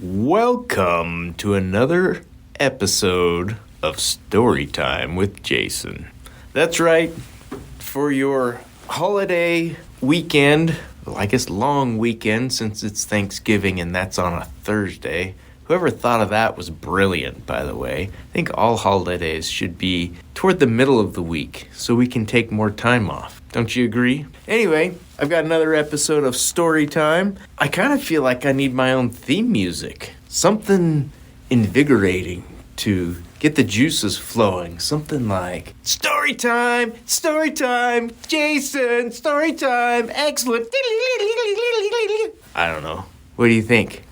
Welcome to another episode of Storytime with Jason. That's right, for your holiday weekend, well, I guess long weekend since it's Thanksgiving and that's on a Thursday. Whoever thought of that was brilliant, by the way. I think all holidays should be toward the middle of the week so we can take more time off. Don't you agree? Anyway, I've got another episode of Storytime. I kind of feel like I need my own theme music. Something invigorating to get the juices flowing. Something like, Storytime, Storytime, Jason, Storytime, excellent. I don't know. What do you think?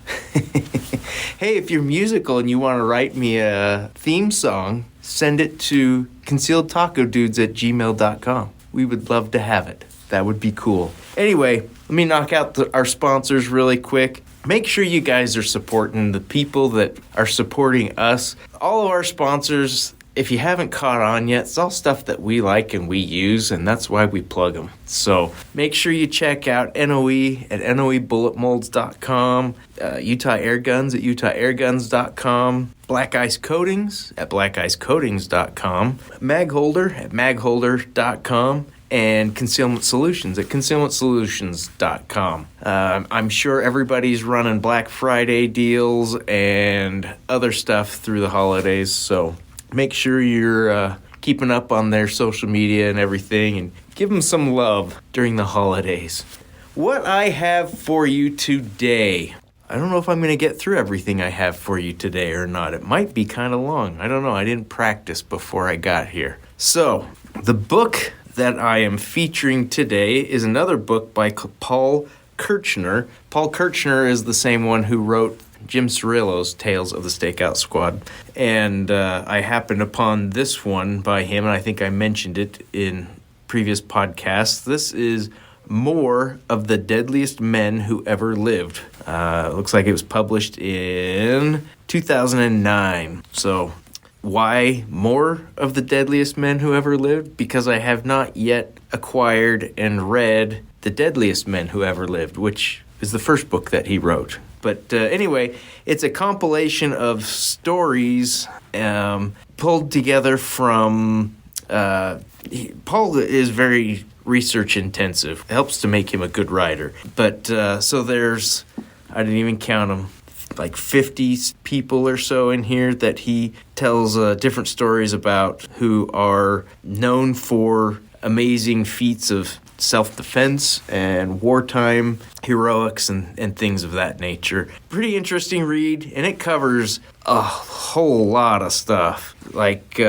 Hey, if you're musical and you want to write me a theme song, send it to concealedtacodudes@gmail.com. We would love to have it. That would be cool. Anyway, let me knock out our sponsors really quick. Make sure you guys are supporting the people that are supporting us. All of our sponsors, if you haven't caught on yet, it's all stuff that we like and we use, and that's why we plug them. So make sure you check out NOE at noebulletmolds.com, Utah Air Guns at utahairguns.com, Black Ice Coatings at blackicecoatings.com, Magholder at magholder.com, and Concealment Solutions at concealmentsolutions.com. I'm sure everybody's running Black Friday deals and other stuff through the holidays, so make sure you're keeping up on their social media and everything, and give them some love during the holidays. What I have for you today, I don't know if I'm going to get through everything I have for you today or not. It might be kind of long. I don't know. I didn't practice before I got here. So, the book that I am featuring today is another book by Paul Kirchner. Paul Kirchner is the same one who wrote Jim Cirillo's Tales of the Stakeout Squad. And I happened upon this one by him, and I think I mentioned it in previous podcasts. This is More of the Deadliest Men Who Ever Lived. Looks like it was published in 2009. So why More of the Deadliest Men Who Ever Lived? Because I have not yet acquired and read The Deadliest Men Who Ever Lived, which is the first book that he wrote. But anyway, it's a compilation of stories pulled together from... Paul is very research intensive. It helps to make him a good writer. But so there's, I didn't even count them, like 50 people or so in here that he tells different stories about who are known for amazing feats of self-defense and wartime heroics and things of that nature. Pretty interesting read, and it covers a whole lot of stuff. Like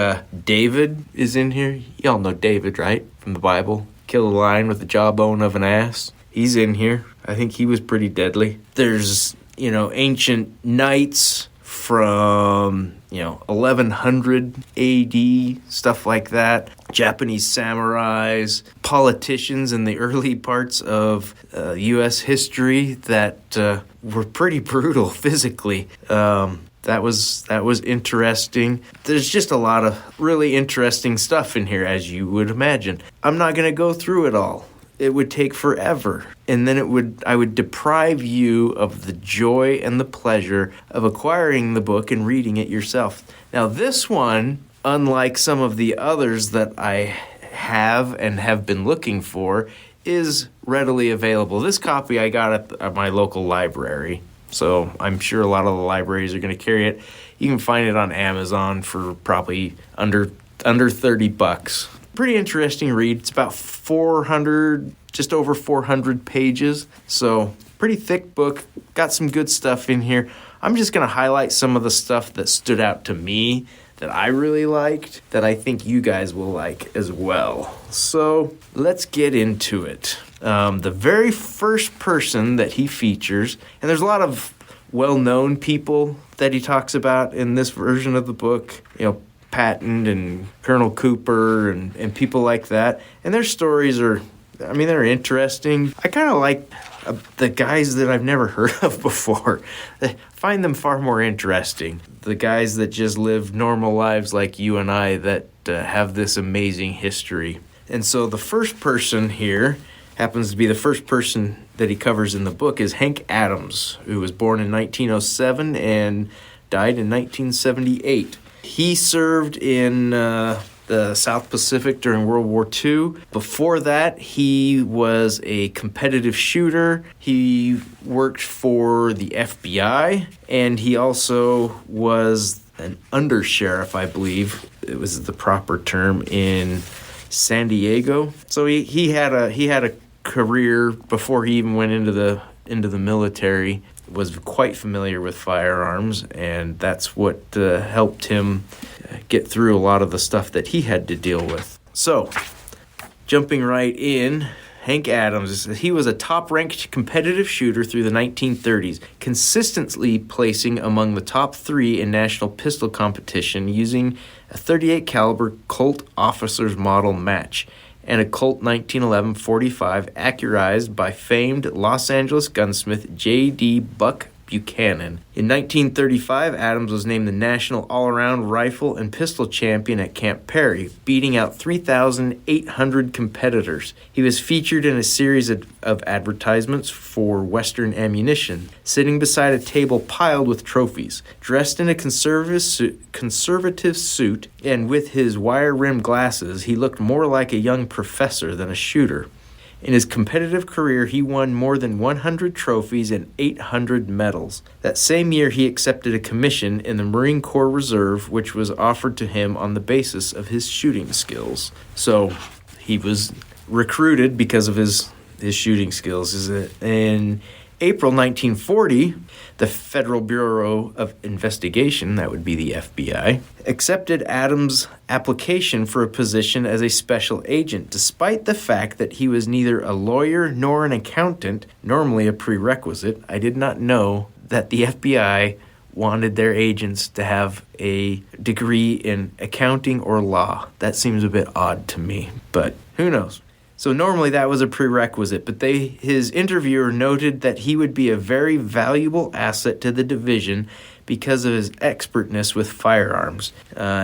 David is in here. Y'all know David, right? From the Bible. Kill a lion with the jawbone of an ass. He's in here. I think he was pretty deadly. There's, ancient knights from, 1100 AD, stuff like that. Japanese samurais, politicians in the early parts of U.S. history that were pretty brutal physically. That was interesting. There's just a lot of really interesting stuff in here, as you would imagine. I'm not going to go through it all. It would take forever. And then I would deprive you of the joy and the pleasure of acquiring the book and reading it yourself. Now, this one, unlike some of the others that I have and have been looking for, is readily available. This copy I got at my local library, so I'm sure a lot of the libraries are going to carry it. You can find it on Amazon for probably under $30. Pretty interesting read. It's about 400, just over 400 pages, so pretty thick book. Got some good stuff in here. I'm just going to highlight some of the stuff that stood out to me that I really liked, that I think you guys will like as well. So let's get into it. The very first person that he features, and there's a lot of well-known people that he talks about in this version of the book, Patton and Colonel Cooper and people like that. And their stories they're interesting. I kind of like the guys that I've never heard of before. I find them far more interesting. The guys that just live normal lives like you and I that have this amazing history. And so the first person here happens to be the first person that he covers in the book, is Hank Adams, who was born in 1907 and died in 1978. He served in the South Pacific during World War II. Before that, he was a competitive shooter. He worked for the FBI, and he also was an undersheriff, I believe it was the proper term, in San Diego. So he had a career before he even went into the military. Was quite familiar with firearms, and that's what helped him get through a lot of the stuff that he had to deal with. So, jumping right in, Hank Adams, he was a top-ranked competitive shooter through the 1930s, consistently placing among the top 3 in national pistol competition using a .38 caliber Colt Officers Model match and a Colt 1911 .45 accurized by famed Los Angeles gunsmith J.D. Buck Buchanan. In 1935, Adams was named the National All-Around Rifle and Pistol Champion at Camp Perry, beating out 3,800 competitors. He was featured in a series of advertisements for Western Ammunition, sitting beside a table piled with trophies. Dressed in a conservative suit and with his wire-rimmed glasses, he looked more like a young professor than a shooter. In his competitive career, he won more than 100 trophies and 800 medals. That same year, he accepted a commission in the Marine Corps Reserve, which was offered to him on the basis of his shooting skills. So, he was recruited because of his shooting skills. In April 1940, the Federal Bureau of Investigation, that would be the FBI, accepted Adams' application for a position as a special agent, despite the fact that he was neither a lawyer nor an accountant, normally a prerequisite. I did not know that the FBI wanted their agents to have a degree in accounting or law. That seems a bit odd to me, but who knows? So normally that was a prerequisite, but his interviewer noted that he would be a very valuable asset to the division because of his expertness with firearms.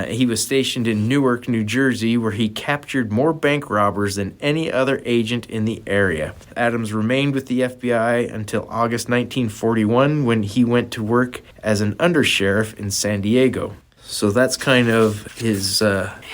He was stationed in Newark, New Jersey, where he captured more bank robbers than any other agent in the area. Adams remained with the FBI until August 1941, when he went to work as an undersheriff in San Diego. So that's kind of his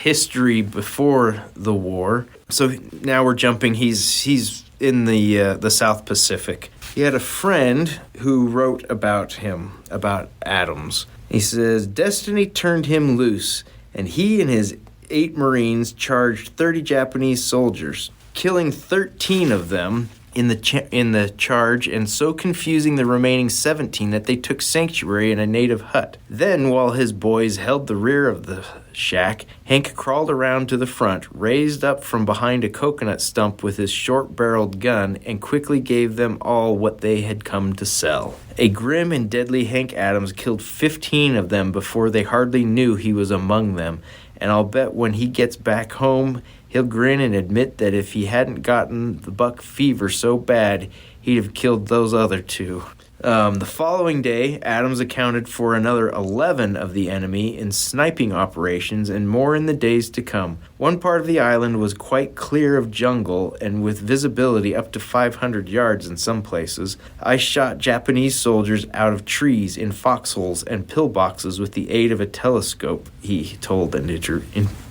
history before the war. So now we're jumping. He's in the South Pacific. He had a friend who wrote about him, about Adams. He says, "Destiny turned him loose, and he and his 8 Marines charged 30 Japanese soldiers, killing 13 of them in the charge, and so confusing the remaining 17 that they took sanctuary in a native hut. Then, while his boys held the rear of the shack, Hank crawled around to the front, raised up from behind a coconut stump with his short-barreled gun, and quickly gave them all what they had come to sell. A grim and deadly Hank Adams killed 15 of them before they hardly knew he was among them, and I'll bet when he gets back home, he'll grin and admit that if he hadn't gotten the buck fever so bad, he'd have killed those other 2. The following day, Adams accounted for another 11 of the enemy in sniping operations and more in the days to come. One part of the island was quite clear of jungle and with visibility up to 500 yards in some places. I shot Japanese soldiers out of trees in foxholes and pillboxes with the aid of a telescope, he told an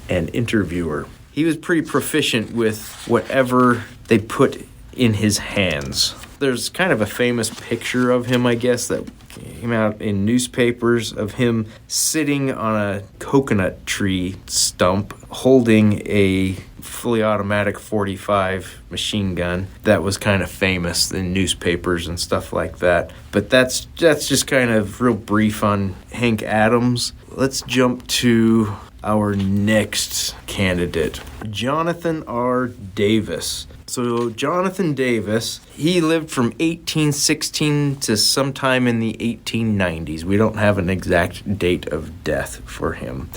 interviewer. He was pretty proficient with whatever they put in his hands. There's kind of a famous picture of him, I guess, that came out in newspapers of him sitting on a coconut tree stump holding a fully automatic .45 machine gun. That was kind of famous in newspapers and stuff like that. But that's just kind of real brief on Hank Adams. Let's jump to our next candidate, Jonathan R. Davis. So Jonathan Davis, he lived from 1816 to sometime in the 1890s. We don't have an exact date of death for him.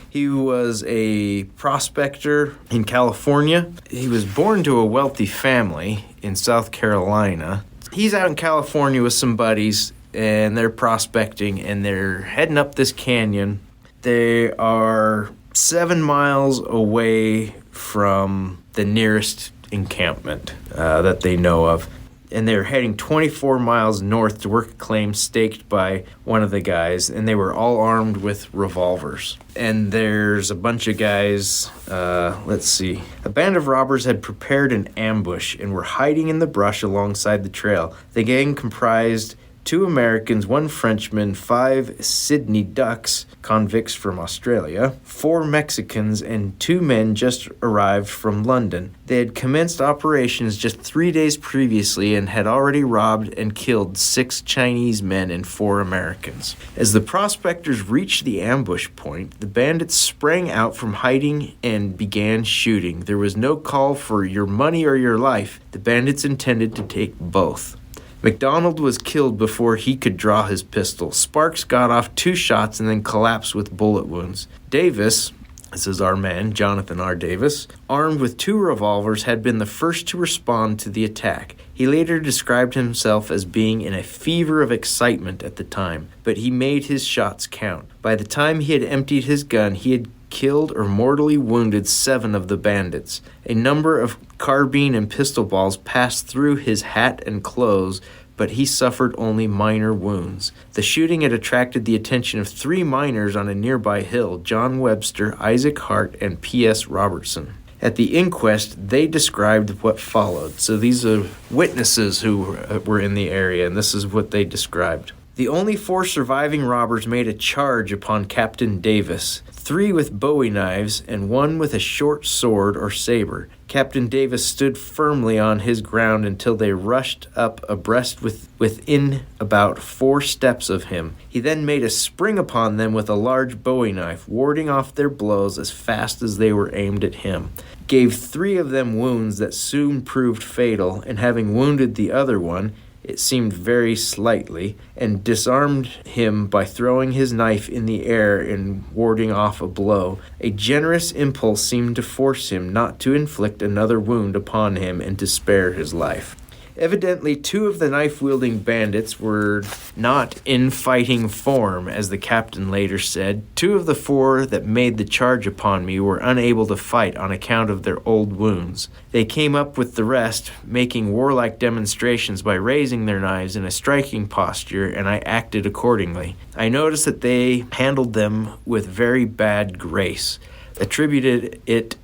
He was a prospector in California. He was born to a wealthy family in South Carolina. He's out in California with some buddies, and they're prospecting, and they're heading up this canyon. They are 7 miles away from the nearest encampment that they know of. And they were heading 24 miles north to work a claim staked by one of the guys, and they were all armed with revolvers. And there's a bunch of guys, let's see. A band of robbers had prepared an ambush and were hiding in the brush alongside the trail. The gang comprised 2 Americans, 1 Frenchman, 5 Sydney Ducks, convicts from Australia, 4 Mexicans, and 2 men just arrived from London. They had commenced operations just 3 days previously and had already robbed and killed 6 Chinese men and 4 Americans. As the prospectors reached the ambush point, the bandits sprang out from hiding and began shooting. There was no call for your money or your life. The bandits intended to take both. McDonald was killed before he could draw his pistol. Sparks got off 2 shots and then collapsed with bullet wounds. Davis, this is our man, Jonathan R. Davis, armed with 2 revolvers, had been the first to respond to the attack. He later described himself as being in a fever of excitement at the time, but he made his shots count. By the time he had emptied his gun, he had killed or mortally wounded 7 of the bandits. A number of carbine and pistol balls passed through his hat and clothes, but he suffered only minor wounds. The shooting had attracted the attention of 3 miners on a nearby hill, John Webster, Isaac Hart, and P.S. Robertson. At the inquest, they described what followed. So these are witnesses who were in the area, and this is what they described. The only 4 surviving robbers made a charge upon Captain Davis, 3 with bowie knives and 1 with a short sword or saber. Captain Davis stood firmly on his ground until they rushed up abreast within about 4 steps of him. He then made a spring upon them with a large bowie knife, warding off their blows as fast as they were aimed at him. Gave 3 of them wounds that soon proved fatal, and having wounded the other one, it seemed very slightly, and disarmed him by throwing his knife in the air and warding off a blow. A generous impulse seemed to force him not to inflict another wound upon him and to spare his life. Evidently, 2 of the knife-wielding bandits were not in fighting form, as the captain later said. 2 of the 4 that made the charge upon me were unable to fight on account of their old wounds. They came up with the rest, making warlike demonstrations by raising their knives in a striking posture, and I acted accordingly. I noticed that they handled them with very bad grace, attributed it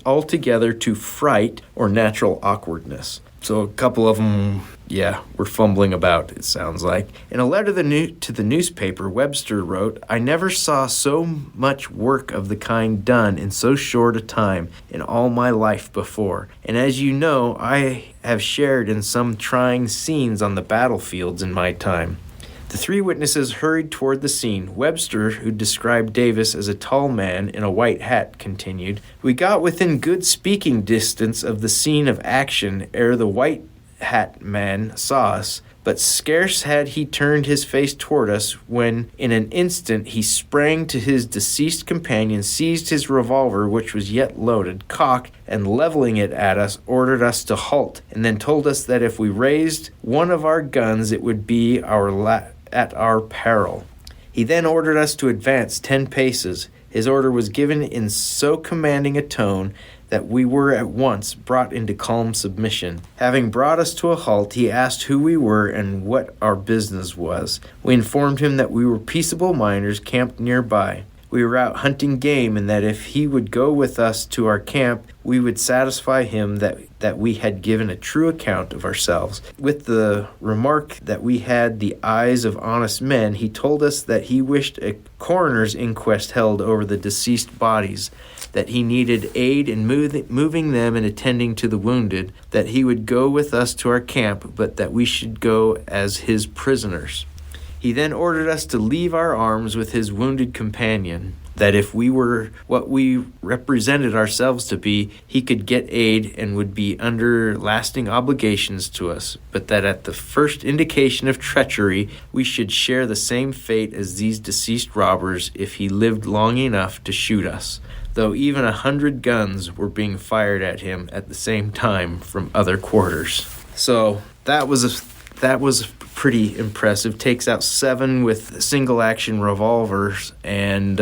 altogether to fright or natural awkwardness. So a couple of them, were fumbling about, it sounds like. In a letter to the newspaper, Webster wrote, "I never saw so much work of the kind done in so short a time in all my life before. And as you know, I have shared in some trying scenes on the battlefields in my time." The 3 witnesses hurried toward the scene. Webster, who described Davis as a tall man in a white hat, continued, "We got within good speaking distance of the scene of action ere the white hat man saw us, but scarce had he turned his face toward us when in an instant he sprang to his deceased companion, seized his revolver, which was yet loaded, cocked, and leveling it at us, ordered us to halt, and then told us that if we raised one of our guns it would be at our peril. He then ordered us to advance 10 paces. His order was given in so commanding a tone that we were at once brought into calm submission. Having brought us to a halt, he asked who we were and what our business was. We informed him that we were peaceable miners camped nearby. We were out hunting game, and that if he would go with us to our camp, we would satisfy him that we had given a true account of ourselves. With the remark that we had the eyes of honest men, he told us that he wished a coroner's inquest held over the deceased bodies, that he needed aid in moving them and attending to the wounded, that he would go with us to our camp, but that we should go as his prisoners. He then ordered us to leave our arms with his wounded companion, that if we were what we represented ourselves to be, he could get aid and would be under lasting obligations to us, but that at the first indication of treachery, we should share the same fate as these deceased robbers if he lived long enough to shoot us, though even 100 guns were being fired at him at the same time from other quarters. So that was pretty impressive. Takes out 7 with single-action revolvers and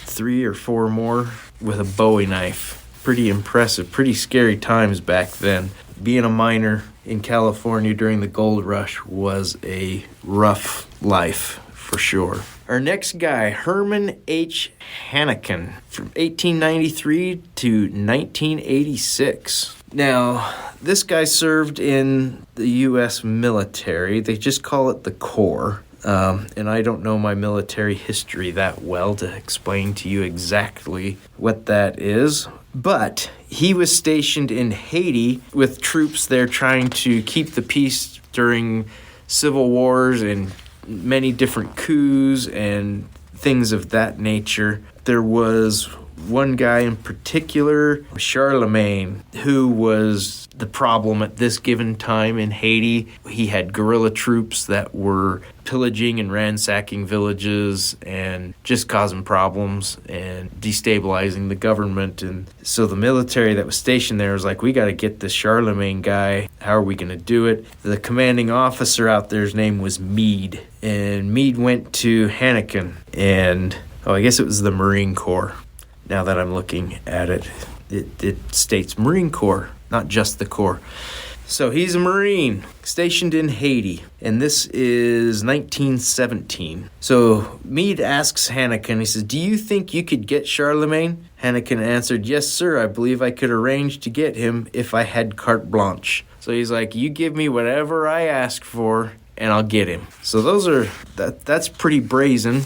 3 or 4 more with a bowie knife. pretty impressive, pretty scary times back then. Being a miner in California during the gold rush was a rough life for sure. Our next guy, Herman H. Hanneken, from 1893 to 1986. Now, this guy served in the U.S. military. They just call it the Corps. And I don't know my military history that well to explain to you exactly what that is. But he was stationed in Haiti with troops there trying to keep the peace during civil wars and many different coups and things of that nature. There was one guy in particular, Charlemagne, who was the problem at this given time in Haiti. He had guerrilla troops that were pillaging and ransacking villages and just causing problems and destabilizing the government. And so the military that was stationed there was like, we got to get this Charlemagne guy. How are we going to do it? The commanding officer out there's name was Meade. And Meade went to Hanneken and, I guess it was the Marine Corps. Now that I'm looking at it, it states Marine Corps, not just the Corps. So he's a Marine stationed in Haiti, and this is 1917. So Meade asks Hanneken, he says, do you think you could get Charlemagne? Hanneken answered, yes, sir, I believe I could arrange to get him if I had carte blanche. So he's like, you give me whatever I ask for, and I'll get him. So that's pretty brazen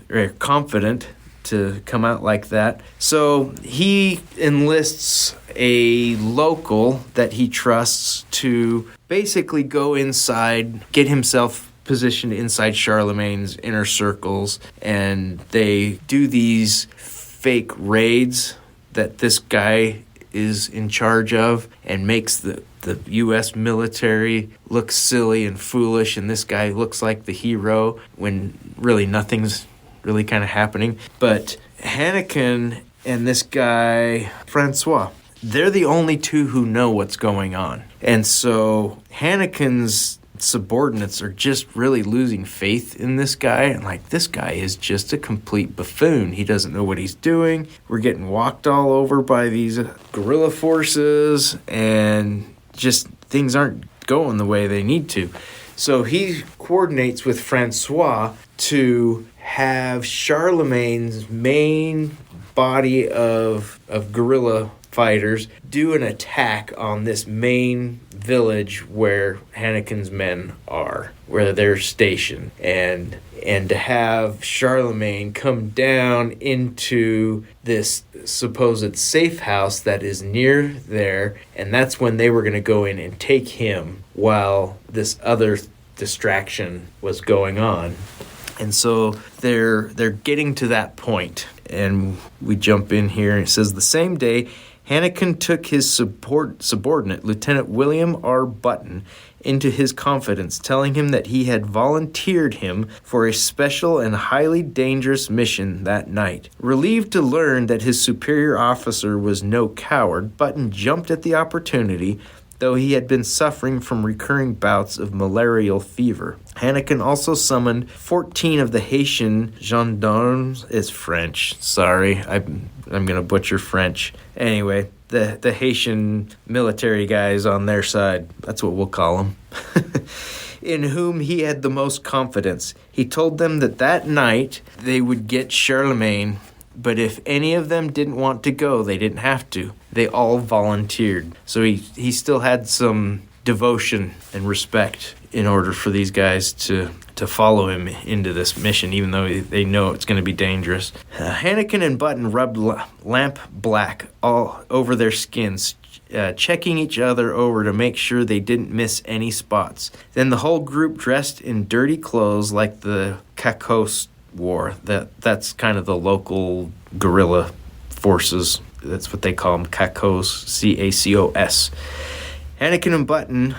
or confident to come out like that. So he enlists a local that he trusts to basically go inside, get himself positioned inside Charlemagne's inner circles, and they do these fake raids that this guy is in charge of and makes the U.S. military look silly and foolish, and this guy looks like the hero when really nothing's really kind of happening. But Hanneken and this guy, Francois, they're the only two who know what's going on. And so Hanneken's subordinates are just really losing faith in this guy. And like, this guy is just a complete buffoon. He doesn't know what he's doing. We're getting walked all over by these guerrilla forces, and just things aren't going the way they need to. So he coordinates with Francois to have Charlemagne's main body of guerrilla fighters do an attack on this main village where Hanneken's men are, where they're stationed, and to have Charlemagne come down into this supposed safe house that is near there, and that's when they were going to go in and take him while this other distraction was going on. And so they're getting to that point, and we jump in here, and it says, the same day, Hanneken took his subordinate, Lieutenant William R. Button, into his confidence, telling him that he had volunteered him for a special and highly dangerous mission that night. Relieved to learn that his superior officer was no coward, Button jumped at the opportunity, though he had been suffering from recurring bouts of malarial fever. Hanneken also summoned 14 of the Haitian gendarmes. It's French. Sorry, I'm going to butcher French. Anyway, the Haitian military guys on their side. That's what we'll call them. In whom he had the most confidence. He told them that night they would get Charlemagne, but if any of them didn't want to go, they didn't have to. They all volunteered. So he still had some devotion and respect in order for these guys to follow him into this mission, even though they know it's going to be dangerous. Hanneken and Button rubbed lamp black all over their skins, checking each other over to make sure they didn't miss any spots. Then the whole group dressed in dirty clothes like the Cacos wore. That's kind of the local guerrilla forces. That's what they call them, Cacos, C-A-C-O-S. Hanneken and Button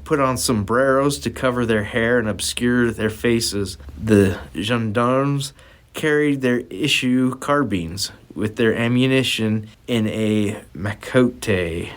put on sombreros to cover their hair and obscure their faces. The gendarmes carried their issue carbines with their ammunition in a macote,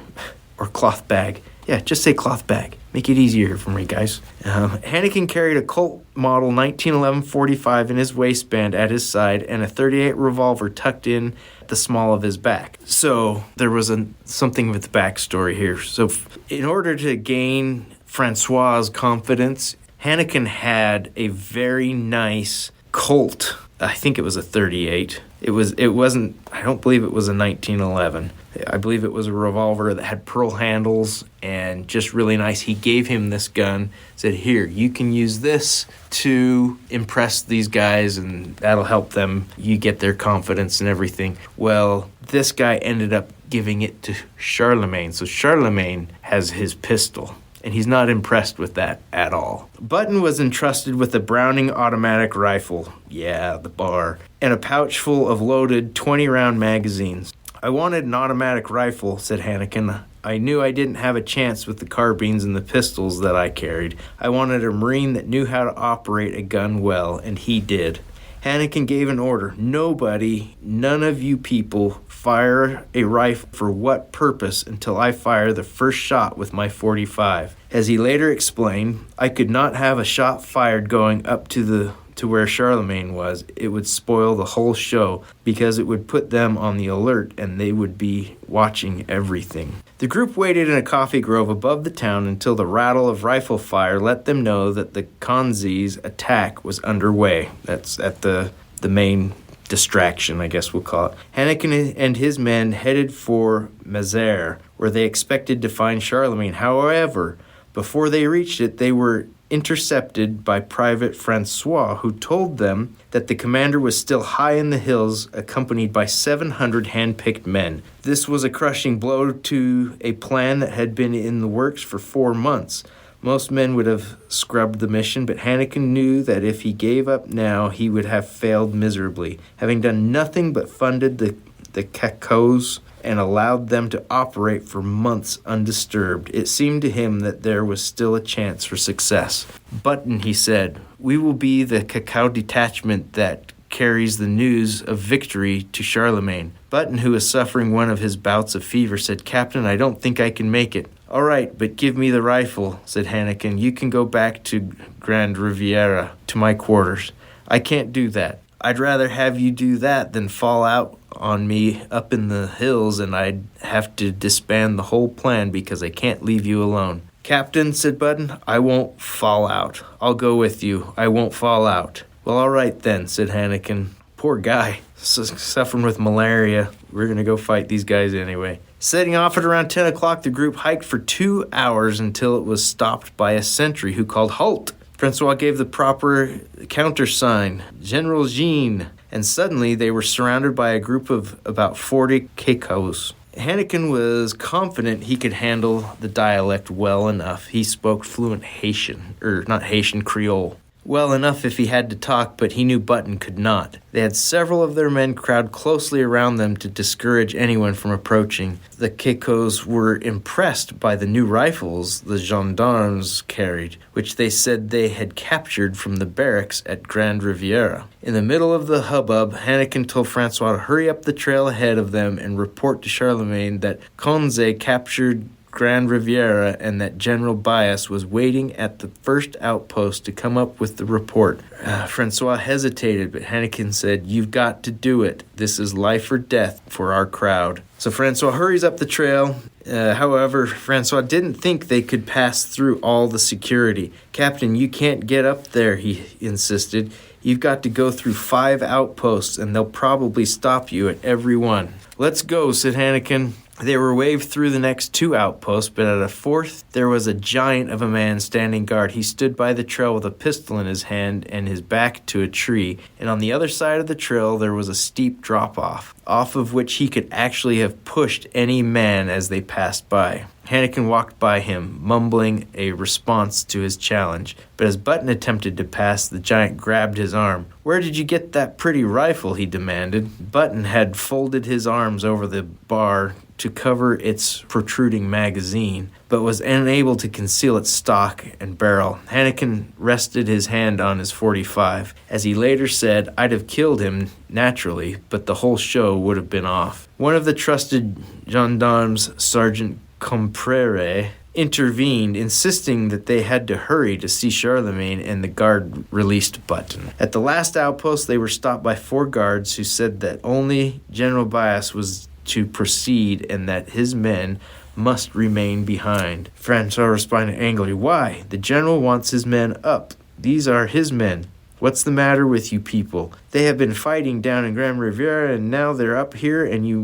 or cloth bag. Yeah, just say cloth bag. Make it easier for me, guys. Hannikin carried a Colt Model 1911 45 in his waistband at his side and a .38 revolver tucked in at the small of his back. So there was something with the backstory here. So in order to gain Francois' confidence, Hannikin had a very nice Colt. I think it was a .38. It wasn't, I don't believe it was a 1911. I believe it was a revolver that had pearl handles and just really nice. He gave him this gun, said, here, you can use this to impress these guys and that'll help them. You get their confidence and everything. Well, this guy ended up giving it to Charlemagne. So Charlemagne has his pistol. And he's not impressed with that at all. Button was entrusted with a Browning automatic rifle, yeah, the bar, and a pouch full of loaded 20-round magazines. I wanted an automatic rifle, said Hannikin. I knew I didn't have a chance with the carbines and the pistols that I carried. I wanted a Marine that knew how to operate a gun well, and he did. Hannikin gave an order. Nobody, none of you people, fire a rifle for what purpose until I fire the first shot with my 45. As he later explained, I could not have a shot fired going up to where Charlemagne was. It would spoil the whole show because it would put them on the alert and they would be watching everything. The group waited in a coffee grove above the town until the rattle of rifle fire let them know that the Konzi's attack was underway. That's at the main distraction, I guess we'll call it. Hannikin and his men headed for Mézières, where they expected to find Charlemagne. However, before they reached it, they were intercepted by Private Francois, who told them that the commander was still high in the hills, accompanied by 700 hand-picked men. This was a crushing blow to a plan that had been in the works for 4 months. Most men would have scrubbed the mission, but Hannikin knew that if he gave up now, he would have failed miserably, having done nothing but funded the Cacos and allowed them to operate for months undisturbed. It seemed to him that there was still a chance for success. Button, he said, we will be the Cacao detachment that carries the news of victory to Charlemagne. Button, who was suffering one of his bouts of fever, said, Captain, I don't think I can make it. All right, but give me the rifle, said Hannikin. You can go back to Grand Riviera, to my quarters. I can't do that. I'd rather have you do that than fall out on me up in the hills, and I'd have to disband the whole plan because I can't leave you alone. Captain, said Button, I won't fall out. I'll go with you. I won't fall out. Well, all right then, said Hannikin. Poor guy, suffering with malaria. We're going to go fight these guys anyway. Setting off at around 10 o'clock, the group hiked for 2 hours until it was stopped by a sentry who called halt. Francois gave the proper countersign, General Jean, and suddenly they were surrounded by a group of about 40 Cacos. Hannikin was confident he could handle the dialect well enough. He spoke fluent Haitian Creole. Well enough if he had to talk, but he knew Button could not. They had several of their men crowd closely around them to discourage anyone from approaching. The Cacos were impressed by the new rifles the gendarmes carried, which they said they had captured from the barracks at Grand Riviera. In the middle of the hubbub, Hannikin told Francois to hurry up the trail ahead of them and report to Charlemagne that Conze captured Grand Riviera and that General Bias was waiting at the first outpost to come up with the report. Francois hesitated, but Hannikin said, You've got to do it. This is life or death for our crowd. So Francois hurries up the trail. However, Francois didn't think they could pass through all the security. Captain, you can't get up there, he insisted. You've got to go through 5 outposts, and they'll probably stop you at every one. Let's go, said Hannikin. They were waved through the next 2 outposts, but at a 4th, there was a giant of a man standing guard. He stood by the trail with a pistol in his hand and his back to a tree, and on the other side of the trail there was a steep drop-off, off of which he could actually have pushed any man as they passed by. Hannikin walked by him, mumbling a response to his challenge, but as Button attempted to pass, the giant grabbed his arm. Where did you get that pretty rifle? He demanded. Button had folded his arms over the bar to cover its protruding magazine, but was unable to conceal its stock and barrel. Hannikin rested his hand on his 45. As he later said, I'd have killed him, naturally, but the whole show would have been off. One of the trusted gendarmes, Sergeant Comprere, intervened, insisting that they had to hurry to see Charlemagne, and the guard released Button. At the last outpost, they were stopped by 4 guards who said that only General Bias was to proceed and that his men must remain behind. Francois responded angrily, "Why? The general wants his men up. These are his men. What's the matter with you people? They have been fighting down in Grand Riviera, and now they're up here, and you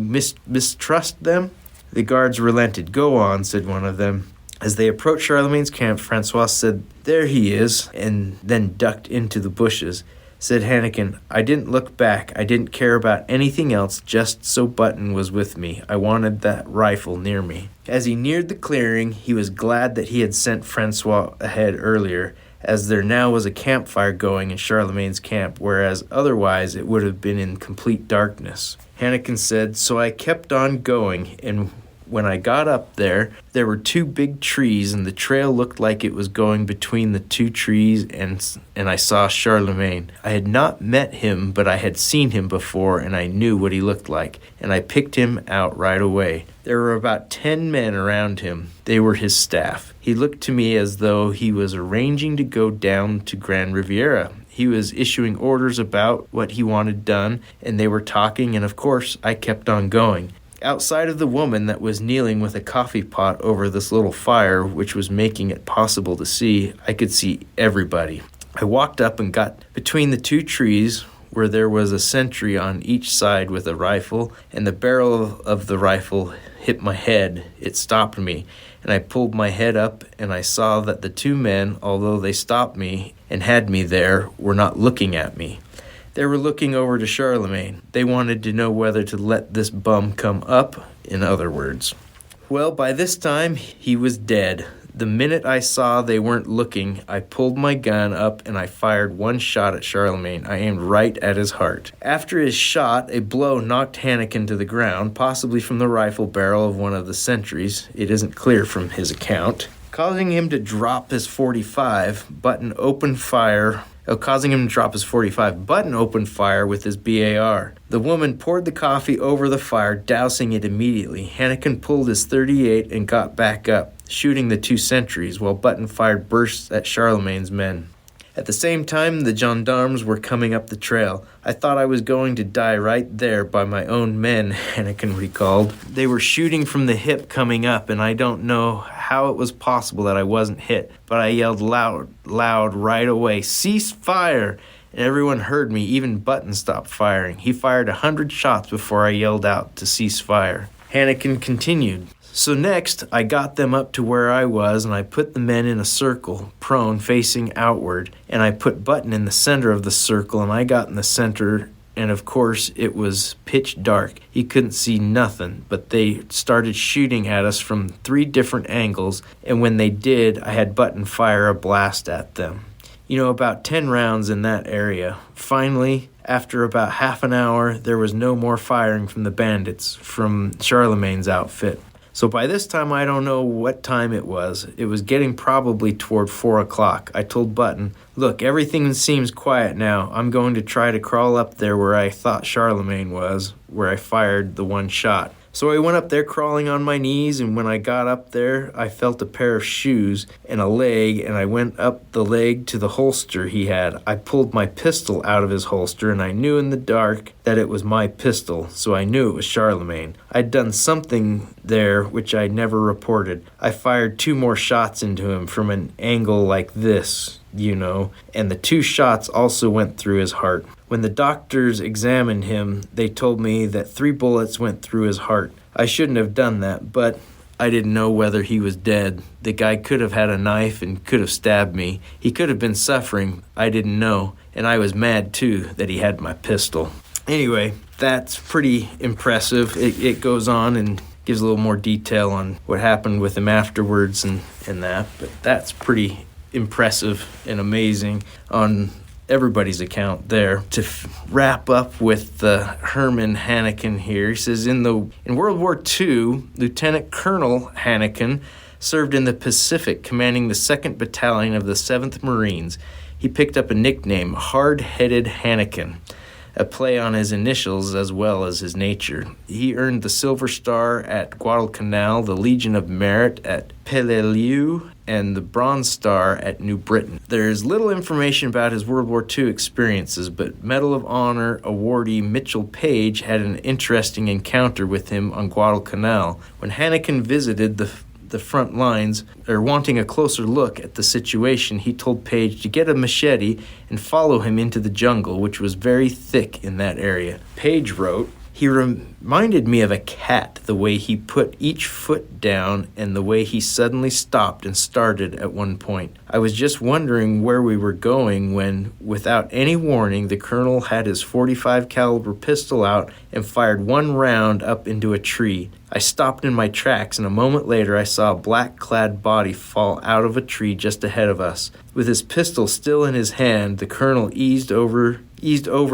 mistrust them?" The guards relented. "Go on," said one of them. As they approached Charlemagne's camp, Francois said, "There he is," and then ducked into the bushes. Said Hanneken, "I didn't look back. I didn't care about anything else, just so Button was with me. I wanted that rifle near me." As he neared the clearing, he was glad that he had sent Francois ahead earlier, as there now was a campfire going in Charlemagne's camp, whereas otherwise it would have been in complete darkness. Hanneken said, "So I kept on going, and when I got up there were 2 big trees, and the trail looked like it was going between the 2 trees, and I saw Charlemagne. I had not met him, but I had seen him before, and I knew what he looked like, and I picked him out right away. There were about 10 men around him. They were his staff. He looked to me as though he was arranging to go down to Grand Riviera. He was issuing orders about what he wanted done, and they were talking, and of course I kept on going. Outside of the woman that was kneeling with a coffee pot over this little fire, which was making it possible to see, I could see everybody. I walked up and got between the 2 trees where there was a sentry on each side with a rifle, and the barrel of the rifle hit my head. It stopped me, and I pulled my head up, and I saw that the 2 men, although they stopped me and had me there, were not looking at me. They were looking over to Charlemagne. They wanted to know whether to let this bum come up, in other words. Well, by this time, he was dead. The minute I saw they weren't looking, I pulled my gun up and I fired 1 shot at Charlemagne. I aimed right at his heart. After his shot, a blow knocked Hanneken to the ground, possibly from the rifle barrel of one of the sentries. It isn't clear from his account. Causing him to drop his 45, Button opened fire with his BAR. The woman poured the coffee over the fire, dousing it immediately. Hanneken pulled his .38 and got back up, shooting the 2 sentries, while Button fired bursts at Charlemagne's men. At the same time, the gendarmes were coming up the trail. I thought I was going to die right there by my own men, Hanneken recalled. They were shooting from the hip coming up, and I don't know how it was possible that I wasn't hit, but I yelled loud right away, "Cease fire!" And everyone heard me. Even Button stopped firing. He fired 100 shots before I yelled out to cease fire. Hanneken continued. So next, I got them up to where I was, and I put the men in a circle, prone, facing outward, and I put Button in the center of the circle, and I got in the center, and of course, it was pitch dark. He couldn't see nothing, but they started shooting at us from 3 different angles, and when they did, I had Button fire a blast at them. About 10 rounds in that area. Finally, after about half an hour, there was no more firing from the bandits, from Charlemagne's outfit. So by this time, I don't know what time it was. It was getting probably toward 4 o'clock. I told Button, "Look, everything seems quiet now. I'm going to try to crawl up there where I thought Charlemagne was, where I fired the 1 shot." So I went up there crawling on my knees, and when I got up there, I felt a pair of shoes and a leg, and I went up the leg to the holster he had. I pulled my pistol out of his holster, and I knew in the dark that it was my pistol, so I knew it was Charlemagne. I'd done something there which I never reported. I fired 2 more shots into him from an angle like this, and the 2 shots also went through his heart. When the doctors examined him, they told me that 3 bullets went through his heart. I shouldn't have done that, but I didn't know whether he was dead. The guy could have had a knife and could have stabbed me. He could have been suffering. I didn't know, and I was mad, too, that he had my pistol. Anyway, that's pretty impressive. It goes on and gives a little more detail on what happened with him afterwards and that, but that's pretty impressive and amazing on everybody's account there. To wrap up with Herman Hanneken here, he says, in World War II, Lieutenant Colonel Hanneken served in the Pacific, commanding the 2nd Battalion of the 7th Marines. He picked up a nickname, Hard-Headed Hanneken. a play on his initials as well as his nature. He earned the Silver Star at Guadalcanal, the Legion of Merit at Peleliu, and the Bronze Star at New Britain. There's little information about his World War II experiences, but Medal of Honor awardee Mitchell Page had an interesting encounter with him on Guadalcanal. When Hanneken visited the front lines, or wanting a closer look at the situation, he told Page to get a machete and follow him into the jungle, which was very thick in that area. Page wrote, "He reminded me of a cat, the way he put each foot down and the way he suddenly stopped and started at one point. I was just wondering where we were going when, without any warning, the colonel had his .45 caliber pistol out and fired one round up into a tree. I stopped in my tracks, and a moment later I saw a black-clad body fall out of a tree just ahead of us. With his pistol still in his hand, the colonel eased over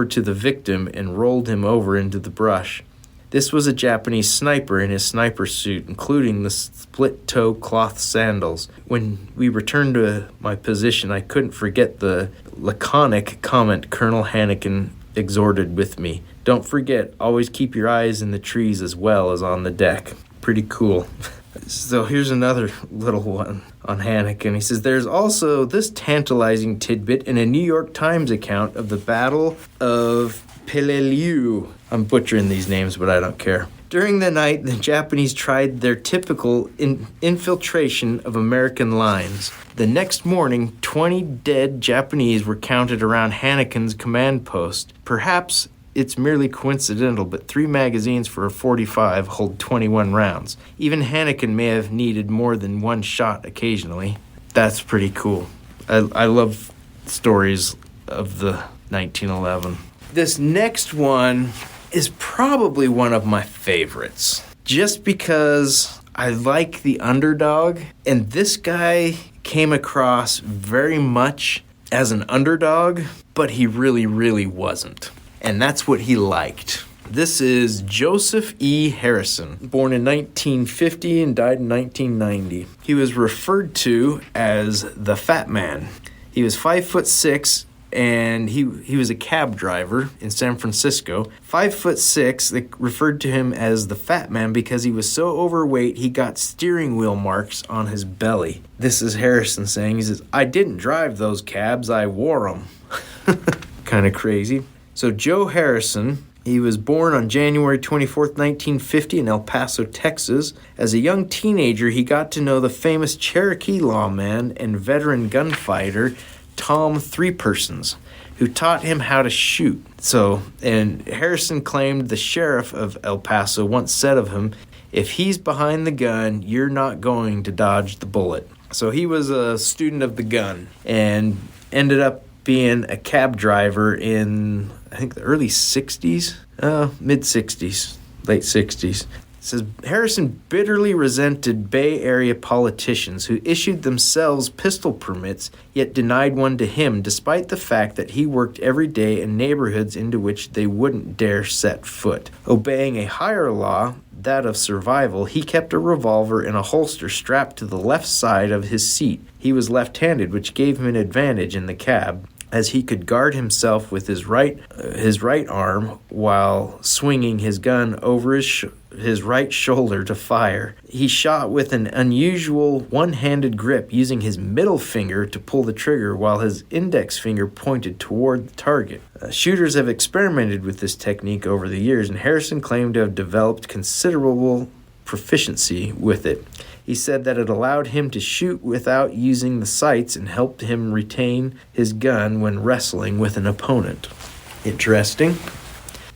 to the victim and rolled him over into the brush. This was a Japanese sniper in his sniper suit, including the split-toe cloth sandals. When we returned to my position, I couldn't forget the laconic comment Colonel Hanneken exhorted with me. Don't forget, always keep your eyes in the trees as well as on the deck." Pretty cool. So here's another little one on Hanneken. He says, "There's also this tantalizing tidbit in a New York Times account of the Battle of Peleliu." I'm butchering these names, but I don't care. "During the night, the Japanese tried their typical infiltration of American lines. The next morning, 20 dead Japanese were counted around Hanneken's command post. Perhaps it's merely coincidental, but 3 magazines for a .45 hold 21 rounds. Even Hanneken may have needed more than one shot occasionally." That's pretty cool. I love stories of the 1911. This next one is probably one of my favorites, just because I like the underdog, and this guy came across very much as an underdog, but he really, really wasn't. And that's what he liked. This is Joseph E. Harrison, born in 1950 and died in 1990. He was referred to as the Fat Man. He was 5'6", and he was a cab driver in San Francisco. 5'6", they referred to him as the Fat Man because he was so overweight he got steering wheel marks on his belly. This is Harrison saying, he says, "I didn't drive those cabs, I wore them." Kind of crazy. So Joe Harrison, he was born on January 24th, 1950 in El Paso, Texas. As a young teenager, he got to know the famous Cherokee lawman and veteran gunfighter Tom Three Persons, who taught him how to shoot. And Harrison claimed the sheriff of El Paso once said of him, "If he's behind the gun, you're not going to dodge the bullet." So he was a student of the gun and ended up being a cab driver in, I think, the early 60s, mid-60s, late 60s. It says, Harrison bitterly resented Bay Area politicians who issued themselves pistol permits, yet denied one to him, despite the fact that he worked every day in neighborhoods into which they wouldn't dare set foot. Obeying a higher law, that of survival, he kept a revolver in a holster strapped to the left side of his seat. He was left-handed, which gave him an advantage in the cab, as he could guard himself with his right arm while swinging his gun over his right shoulder to fire. He shot with an unusual one-handed grip, using his middle finger to pull the trigger while his index finger pointed toward the target. Shooters have experimented with this technique over the years, and Harrison claimed to have developed considerable proficiency with it. He said that it allowed him to shoot without using the sights and helped him retain his gun when wrestling with an opponent. Interesting.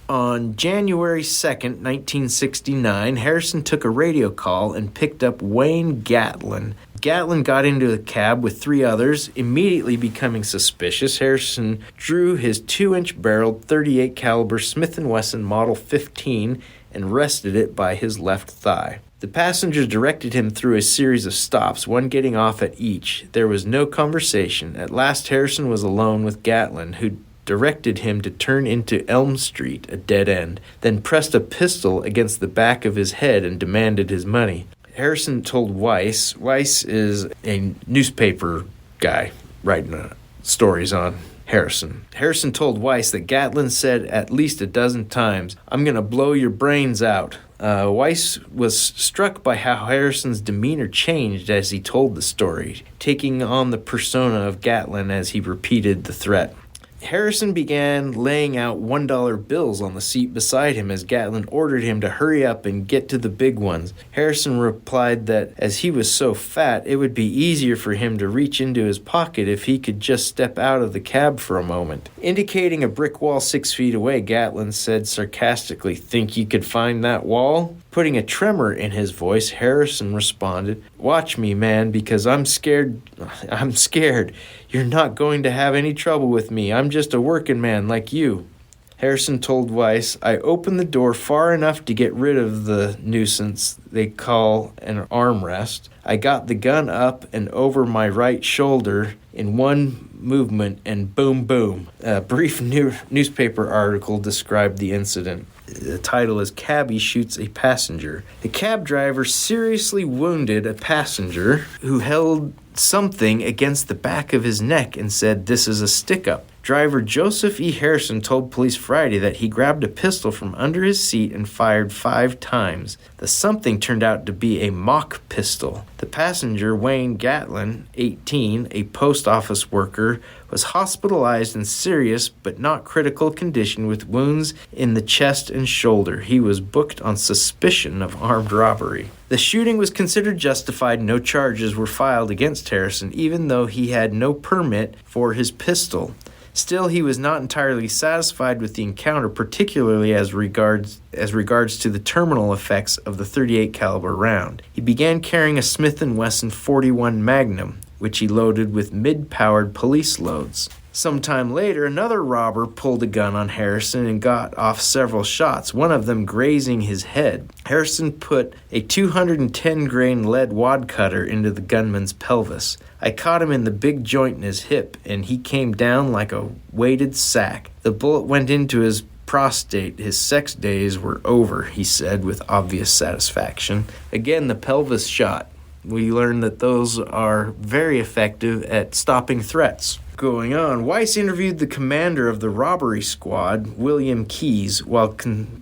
On January 2nd, 1969, Harrison took a radio call and picked up Wayne Gatlin. Gatlin got into a cab with 3 others, immediately becoming suspicious. Harrison drew his 2-inch barreled .38 caliber Smith & Wesson Model 15 and rested it by his left thigh. The passengers directed him through a series of stops, one getting off at each. There was no conversation. At last, Harrison was alone with Gatlin, who directed him to turn into Elm Street, a dead end, then pressed a pistol against the back of his head and demanded his money. Harrison told Weiss is a newspaper guy writing stories on Harrison. Harrison told Weiss that Gatlin said at least a dozen times, "I'm going to blow your brains out." Weiss was struck by how Harrison's demeanor changed as he told the story, taking on the persona of Gatlin as he repeated the threat. Harrison began laying out $1 bills on the seat beside him as Gatlin ordered him to hurry up and get to the big ones. Harrison replied that as he was so fat, it would be easier for him to reach into his pocket if he could just step out of the cab for a moment. Indicating a brick wall 6 feet away, Gatlin said sarcastically, "Think you could find that wall?" Putting a tremor in his voice, Harrison responded, "Watch me, man, because I'm scared. You're not going to have any trouble with me. I'm just a working man like you." Harrison told Weiss, "I opened the door far enough to get rid of the nuisance they call an armrest. I got the gun up and over my right shoulder in one movement, and boom, boom." A brief newspaper article described the incident. The title is "Cabbie Shoots a Passenger." The cab driver seriously wounded a passenger who held something against the back of his neck and said, "This is a stick-up." Driver Joseph E. Harrison told police Friday that he grabbed a pistol from under his seat and fired 5 times. The something turned out to be a mock pistol. The passenger, Wayne Gatlin, 18, a post office worker, was hospitalized in serious but not critical condition with wounds in the chest and shoulder. He was booked on suspicion of armed robbery. The shooting was considered justified. No charges were filed against Harrison, even though he had no permit for his pistol. Still, he was not entirely satisfied with the encounter, particularly as regards to the terminal effects of the .38 caliber round. He began carrying a Smith & Wesson .41 Magnum, which he loaded with mid-powered police loads. Sometime later, another robber pulled a gun on Harrison and got off several shots, one of them grazing his head. Harrison put a 210-grain lead wad cutter into the gunman's pelvis. "I caught him in the big joint in his hip, and he came down like a weighted sack. The bullet went into his prostate. His sex days were over," he said with obvious satisfaction. Again, the pelvis shot. We learned that those are very effective at stopping threats. Going on, Weiss interviewed the commander of the robbery squad, William Keyes, while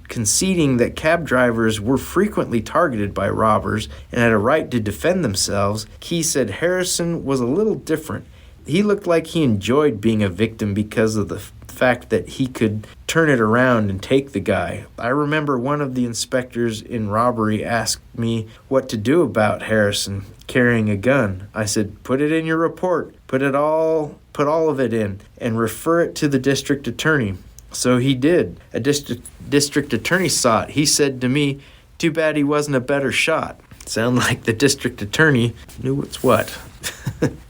conceding that cab drivers were frequently targeted by robbers and had a right to defend themselves. Keyes said Harrison was a little different. He looked like he enjoyed being a victim because of the fact that he could turn it around and take the guy. "I remember one of the inspectors in robbery asked me what to do about Harrison carrying a gun. I said, put it in your report, put all of it in, and refer it to the district attorney." So he did. A district attorney saw it. He said to me, "Too bad he wasn't a better shot." Sound like the district attorney knew what's what.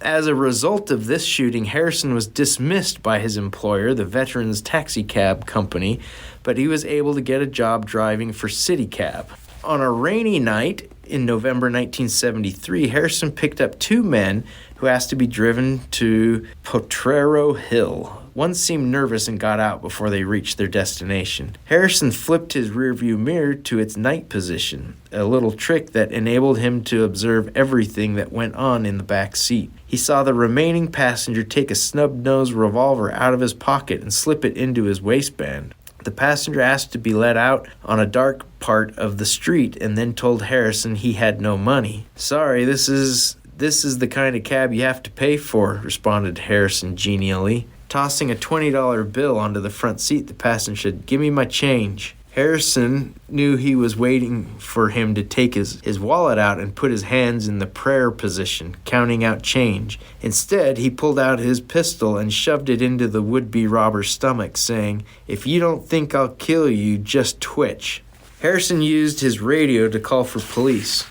As a result of this shooting, Harrison was dismissed by his employer, the Veterans Taxi Cab Company, but he was able to get a job driving for City Cab. On a rainy night in November 1973, Harrison picked up 2 men who asked to be driven to Potrero Hill. One seemed nervous and got out before they reached their destination. Harrison flipped his rearview mirror to its night position, a little trick that enabled him to observe everything that went on in the back seat. He saw the remaining passenger take a snub-nosed revolver out of his pocket and slip it into his waistband. The passenger asked to be let out on a dark part of the street and then told Harrison he had no money. "Sorry, this is the kind of cab you have to pay for," responded Harrison genially. Tossing a $20 bill onto the front seat, the passenger said, "Give me my change." Harrison knew he was waiting for him to take his wallet out and put his hands in the prayer position, counting out change. Instead, he pulled out his pistol and shoved it into the would-be robber's stomach, saying, "If you don't think I'll kill you, just twitch." Harrison used his radio to call for police.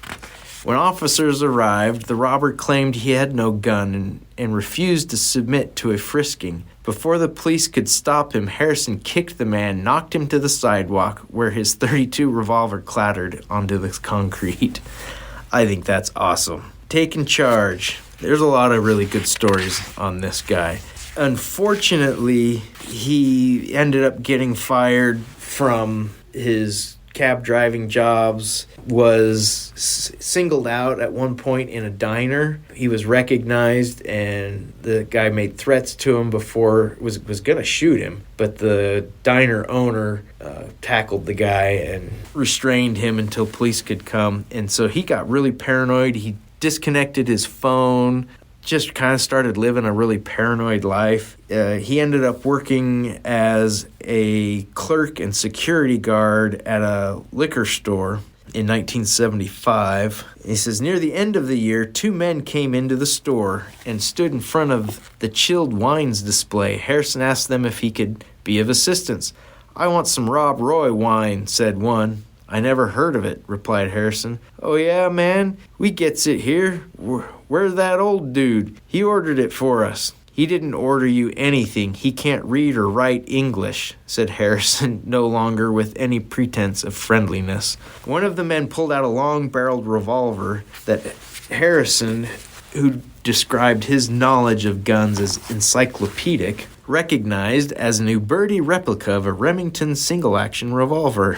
When officers arrived, the robber claimed he had no gun and refused to submit to a frisking. Before the police could stop him, Harrison kicked the man, knocked him to the sidewalk, where his .32 revolver clattered onto the concrete. I think that's awesome. Taking charge. There's a lot of really good stories on this guy. Unfortunately, he ended up getting fired from his cab driving jobs, was singled out at one point in a diner. He was recognized, and the guy made threats to him before was going to shoot him. But the diner owner tackled the guy and restrained him until police could come. And so he got really paranoid. He disconnected his phone, just kind of started living a really paranoid life. He ended up working as a clerk and security guard at a liquor store in 1975. He says, near the end of the year, 2 men came into the store and stood in front of the chilled wines display. Harrison asked them if he could be of assistance. I want some Rob Roy wine, said one. I never heard of it, replied Harrison. Oh yeah, man, we gets it here. Where's that old dude? He ordered it for us. He didn't order you anything. He can't read or write English, said Harrison, no longer with any pretense of friendliness. One of the men pulled out a long-barreled revolver that Harrison, who described his knowledge of guns as encyclopedic, recognized as an Uberti replica of a Remington single-action revolver.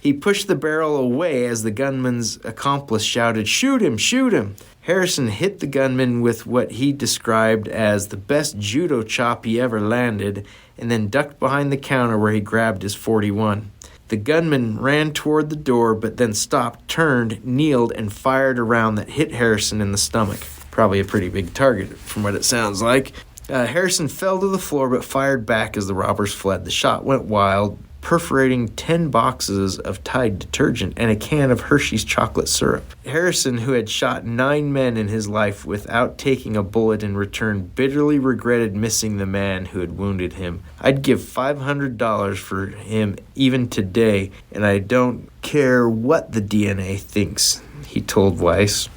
He pushed the barrel away as the gunman's accomplice shouted, "Shoot him! Shoot him!" Harrison hit the gunman with what he described as the best judo chop he ever landed, and then ducked behind the counter where he grabbed his .41. The gunman ran toward the door, but then stopped, turned, kneeled, and fired a round that hit Harrison in the stomach. Probably a pretty big target, from what it sounds like. Harrison fell to the floor, but fired back as the robbers fled. The shot went wild, perforating 10 boxes of Tide detergent and a can of Hershey's chocolate syrup. Harrison, who had shot 9 men in his life without taking a bullet in return, bitterly regretted missing the man who had wounded him. I'd give $500 for him even today, and I don't care what the DNA thinks, he told Weiss.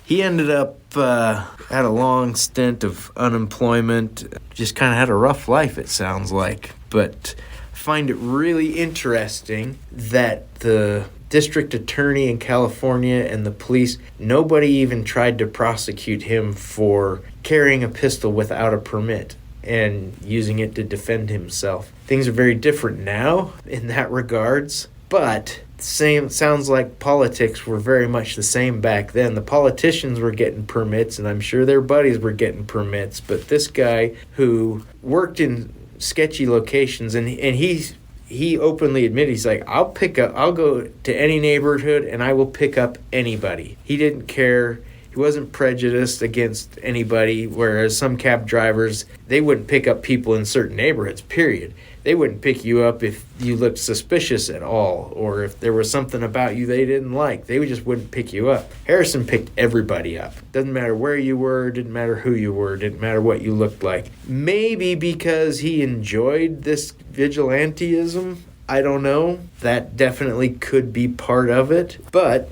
He ended up had a long stint of unemployment, just kind of had a rough life, it sounds like. But I find it really interesting that the district attorney in California and the police, nobody even tried to prosecute him for carrying a pistol without a permit and using it to defend himself. Things are very different now in that regards, but sounds like politics were very much the same back then. The politicians were getting permits, and I'm sure their buddies were getting permits, but this guy who worked in sketchy locations, and he openly admitted, he's like, I'll go to any neighborhood and I will pick up anybody. He didn't care. He wasn't prejudiced against anybody, whereas some cab drivers, they wouldn't pick up people in certain neighborhoods, period. They wouldn't pick you up if you looked suspicious at all, or if there was something about you they didn't like. They just wouldn't pick you up. Harrison picked everybody up. Doesn't matter where you were, didn't matter who you were, didn't matter what you looked like. Maybe because he enjoyed this vigilantism, I don't know. That definitely could be part of it. But,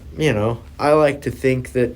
I like to think that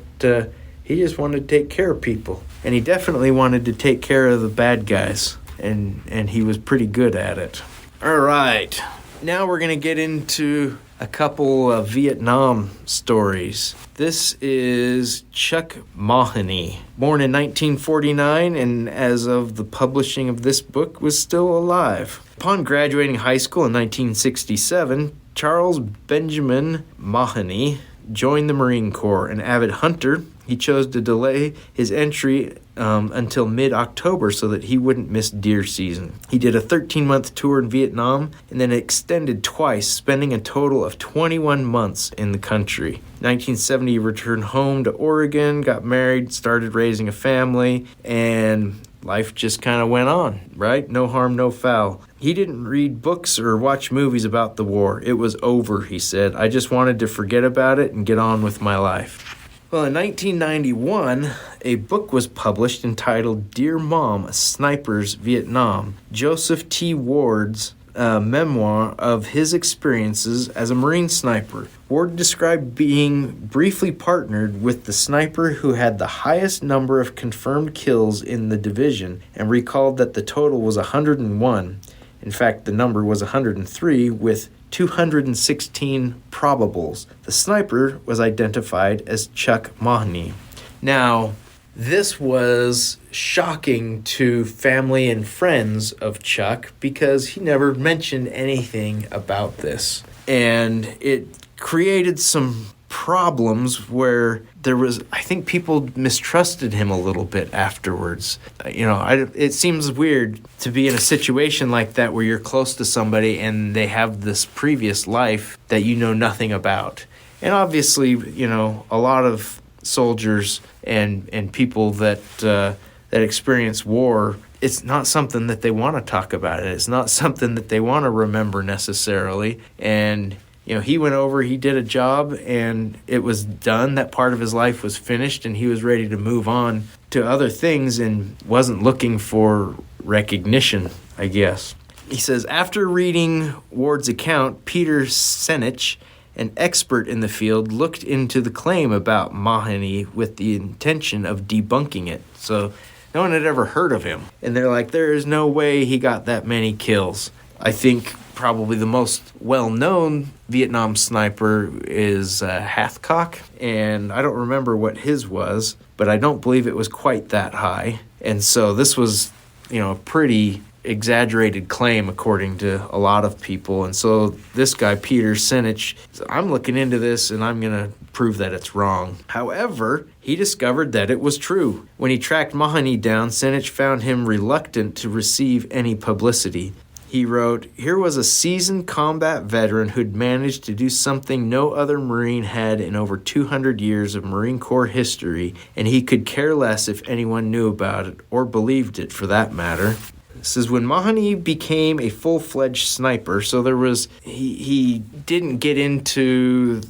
he just wanted to take care of people. And he definitely wanted to take care of the bad guys. And he was pretty good at it. All right. Now we're going to get into a couple of Vietnam stories. This is Chuck Mahoney, born in 1949, and as of the publishing of this book, was still alive. Upon graduating high school in 1967, Charles Benjamin Mahoney joined the Marine Corps. An avid hunter, he chose to delay his entry until mid-October so that he wouldn't miss deer season. He did a 13-month tour in Vietnam and then extended twice, spending a total of 21 months in the country. In 1970, he returned home to Oregon, got married, started raising a family, and life just kind of went on, right? No harm, no foul. He didn't read books or watch movies about the war. It was over, he said. I just wanted to forget about it and get on with my life. Well, in 1991, a book was published entitled Dear Mom, A Sniper's Vietnam. Joseph T. Ward's memoir of his experiences as a Marine sniper. Ward described being briefly partnered with the sniper who had the highest number of confirmed kills in the division and recalled that the total was 101. In fact, the number was 103 with 216 probables. The sniper was identified as Chuck Mahoney. Now, this was shocking to family and friends of Chuck because he never mentioned anything about this. And it created some problems where I think people mistrusted him a little bit afterwards. It seems weird to be in a situation like that where you're close to somebody and they have this previous life that you know nothing about. And obviously, a lot of soldiers and people that experience war, it's not something that they want to talk about. It's not something that they want to remember necessarily. And he went over, he did a job, and it was done. That part of his life was finished, and he was ready to move on to other things and wasn't looking for recognition, I guess. He says, after reading Ward's account, Peter Senich, an expert in the field, looked into the claim about Mahoney with the intention of debunking it. So no one had ever heard of him. And they're like, there is no way he got that many kills. I think probably the most well-known Vietnam sniper is Hathcock, and I don't remember what his was, but I don't believe it was quite that high. And so this was, a pretty exaggerated claim according to a lot of people. And so this guy, Peter Senich, I'm looking into this and I'm going to prove that it's wrong. However, he discovered that it was true. When he tracked Mahoney down, Senich found him reluctant to receive any publicity. He wrote, here was a seasoned combat veteran who'd managed to do something no other Marine had in over 200 years of Marine Corps history, and he could care less if anyone knew about it, or believed it for that matter. It says, when Mahoney became a full-fledged sniper, so there was, he didn't get into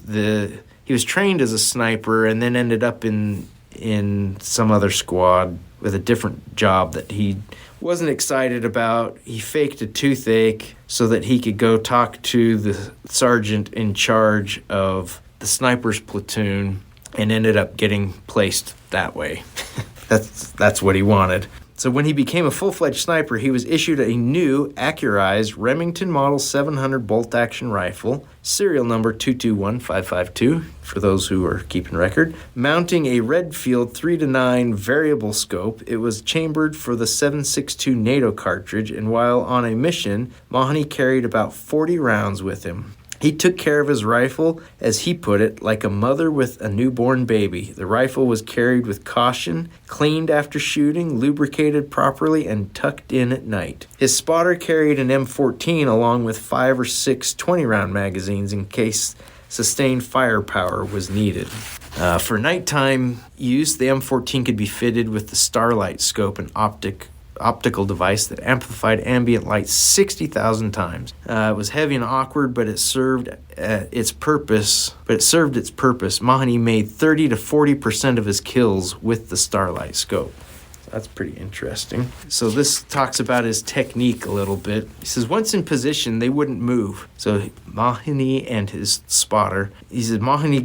he was trained as a sniper and then ended up in some other squad with a different job that he wasn't excited about. He faked a toothache so that he could go talk to the sergeant in charge of the sniper's platoon and ended up getting placed that way. That's what he wanted. So when he became a full-fledged sniper, he was issued a new accurized Remington Model 700 bolt-action rifle, serial number 221552, for those who are keeping record, mounting a Redfield 3-9 variable scope. It was chambered for the 7.62 NATO cartridge, and while on a mission, Mahoney carried about 40 rounds with him. He took care of his rifle, as he put it, like a mother with a newborn baby. The rifle was carried with caution, cleaned after shooting, lubricated properly, and tucked in at night. His spotter carried an M14 along with 5 or 6 20-round magazines in case sustained firepower was needed. For nighttime use, the M14 could be fitted with the Starlight scope, an optical device that amplified ambient light 60,000 times. It was heavy and awkward, but it served its purpose. Mahoney made 30 to 40% of his kills with the Starlight scope. That's pretty interesting. So this talks about his technique a little bit. He says, once in position, they wouldn't move. So Mahoney and his spotter, he says, Mahoney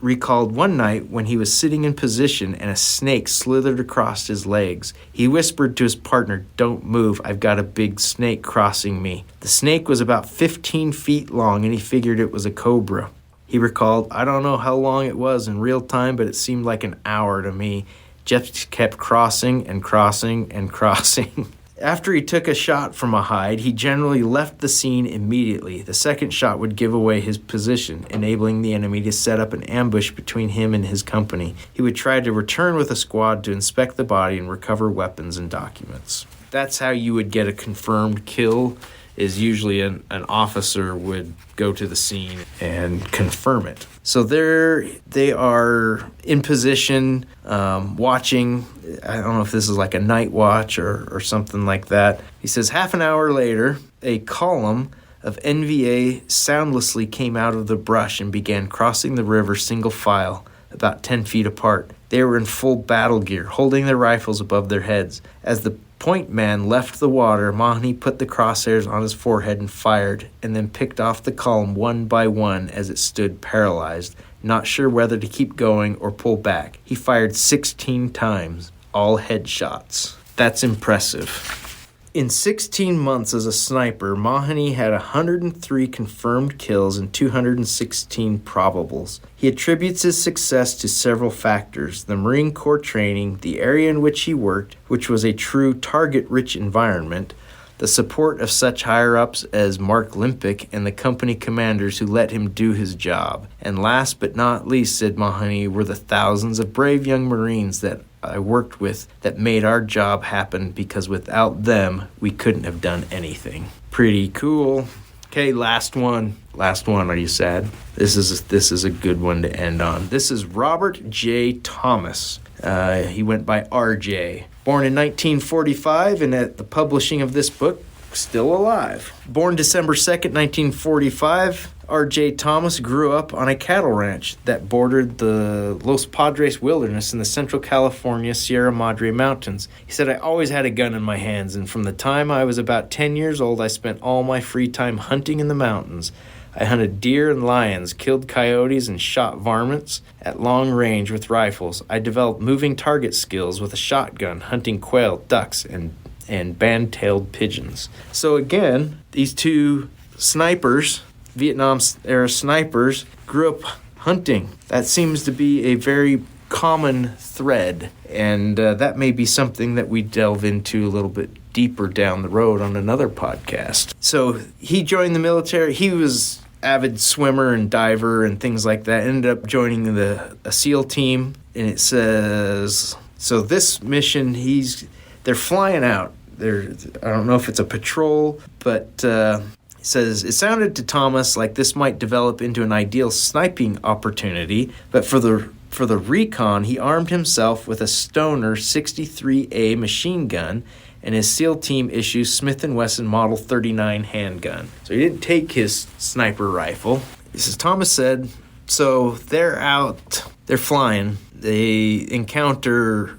recalled one night when he was sitting in position and a snake slithered across his legs. He whispered to his partner, don't move, I've got a big snake crossing me. The snake was about 15 feet long and he figured it was a cobra. He recalled, I don't know how long it was in real time, but it seemed like an hour to me. Jeff kept crossing and crossing and crossing. After he took a shot from a hide, he generally left the scene immediately. The second shot would give away his position, enabling the enemy to set up an ambush between him and his company. He would try to return with a squad to inspect the body and recover weapons and documents. That's how you would get a confirmed kill, is usually an officer would go to the scene and confirm it. So they are in position, watching. I don't know if this is like a night watch or something like that. He says, half an hour later, a column of NVA soundlessly came out of the brush and began crossing the river single file, about 10 feet apart. They were in full battle gear, holding their rifles above their heads. As the point man left the water, Mahoney put the crosshairs on his forehead and fired, and then picked off the column one by one as it stood paralyzed, not sure whether to keep going or pull back. He fired 16 times, all headshots. That's impressive. In 16 months as a sniper, Mahoney had 103 confirmed kills and 216 probables. He attributes his success to several factors: the Marine Corps training, the area in which he worked, which was a true target-rich environment, the support of such higher-ups as Mark Limpick and the company commanders who let him do his job. And last but not least, said Mahoney, were the thousands of brave young Marines that I worked with that made our job happen, because without them, we couldn't have done anything. Pretty cool. Okay, last one. Last one. Are you sad? This is a good one to end on. This is Robert J. Thomas. He went by RJ. Born in 1945, and at the publishing of this book, still alive. Born December 2nd, 1945, R.J. Thomas grew up on a cattle ranch that bordered the Los Padres wilderness in the Central California Sierra Madre Mountains. He said, I always had a gun in my hands, and from the time I was about 10 years old, I spent all my free time hunting in the mountains. I hunted deer and lions, killed coyotes, and shot varmints at long range with rifles. I developed moving target skills with a shotgun, hunting quail, ducks, and band-tailed pigeons. So again, these two snipers, Vietnam-era snipers, grew up hunting. That seems to be a very common thread, and that may be something that we delve into a little bit deeper down the road on another podcast. So he joined the military. He was avid swimmer and diver and things like that. Ended up joining a SEAL team, and it says, so this mission, they're flying out. I don't know if it's a patrol, but it says, it sounded to Thomas like this might develop into an ideal sniping opportunity, but for the recon, he armed himself with a Stoner 63A machine gun, and his SEAL team issues Smith & Wesson Model 39 handgun. So he didn't take his sniper rifle. He says, Thomas said, so they're out, they're flying, they encounter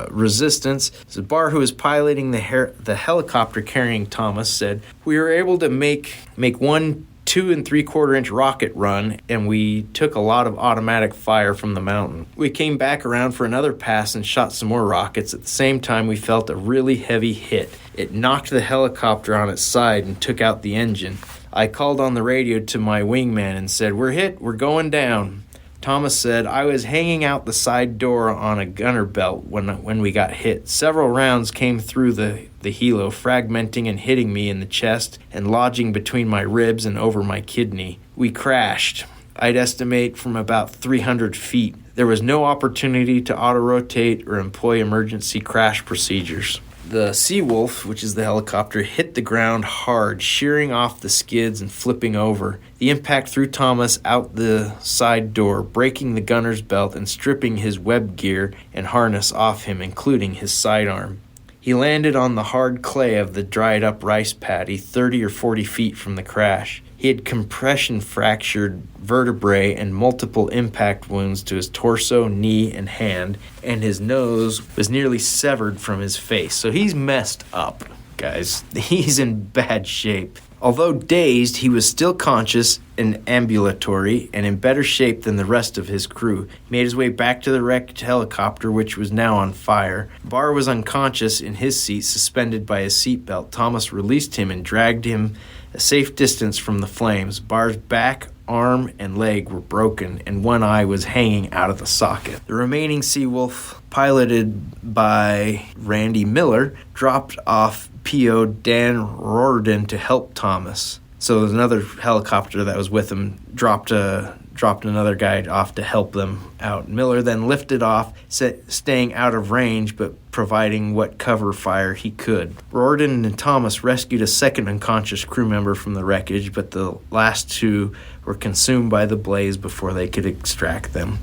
resistance. So Barr, who was piloting the helicopter carrying Thomas, said, we were able to make 1 2 3/4 inch rocket run, and we took a lot of automatic fire from the mountain. We came back around for another pass and shot some more rockets. At the same time, we felt a really heavy hit. It knocked the helicopter on its side and took out the engine. I called on the radio to my wingman and said, we're hit, we're going down. Thomas said, I was hanging out the side door on a gunner belt when we got hit. Several rounds came through the helo, fragmenting and hitting me in the chest and lodging between my ribs and over my kidney. We crashed. I'd estimate from about 300 feet. There was no opportunity to auto-rotate or employ emergency crash procedures. The Seawolf, which is the helicopter, hit the ground hard, shearing off the skids and flipping over. The impact threw Thomas out the side door, breaking the gunner's belt and stripping his web gear and harness off him, including his sidearm. He landed on the hard clay of the dried-up rice paddy 30 or 40 feet from the crash. He had compression-fractured vertebrae and multiple impact wounds to his torso, knee, and hand, and his nose was nearly severed from his face. So he's messed up, guys. He's in bad shape. Although dazed, he was still conscious and ambulatory and in better shape than the rest of his crew. He made his way back to the wrecked helicopter, which was now on fire. Barr was unconscious in his seat, suspended by his seatbelt. Thomas released him and dragged him a safe distance from the flames. Barr's back, arm, and leg were broken, and one eye was hanging out of the socket. The remaining Seawolf, piloted by Randy Miller, dropped off P.O. Dan Riordan to help Thomas. So another helicopter that was with him dropped another guy off to help them out. Miller then lifted off, staying out of range but providing what cover fire he could. Riordan and Thomas rescued a second unconscious crew member from the wreckage, but the last two were consumed by the blaze before they could extract them.